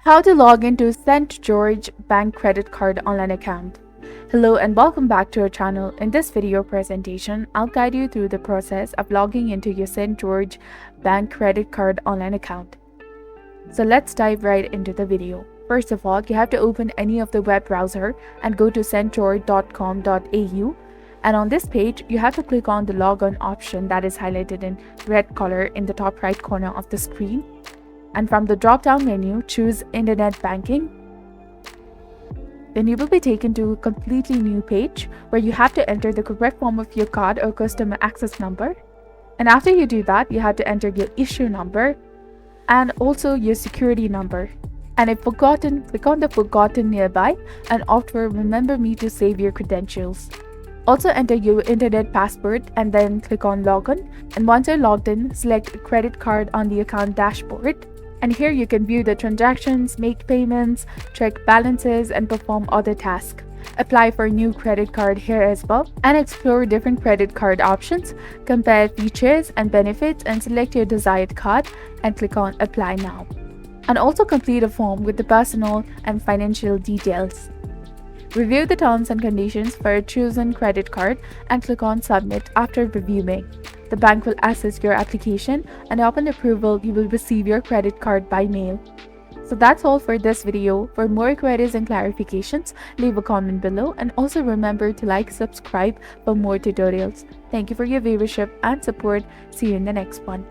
How to log into St. George Bank credit card online account. Hello and welcome back to our channel. In this video presentation, I'll guide you through the process of logging into your St. George Bank credit card online account. So let's dive right into the video. First of all, you have to open any of the web browser and go to stgeorge.com.au. And on this page, you have to click on the login option that is highlighted in red color in the top right corner of the screen. And from the drop-down menu, choose Internet Banking. Then you will be taken to a completely new page where you have to enter the correct form of your card or customer access number. And after you do that, you have to enter your issue number and also your security number. And if forgotten, click on the forgotten nearby and opt for remember me to save your credentials. Also enter your internet password and then click on login. And once you're logged in, select credit card on the account dashboard. And here you can view the transactions, make payments, check balances, and perform other tasks. Apply for a new credit card here as well, and explore different credit card options, compare features and benefits, and select your desired card and click on Apply Now. And also complete a form with the personal and financial details. Review the terms and conditions for a chosen credit card and click on Submit after reviewing. The bank will assess your application and upon approval, you will receive your credit card by mail. So that's all for this video. For more queries and clarifications, leave a comment below and also remember to like, subscribe for more tutorials. Thank you for your viewership and support. See you in the next one.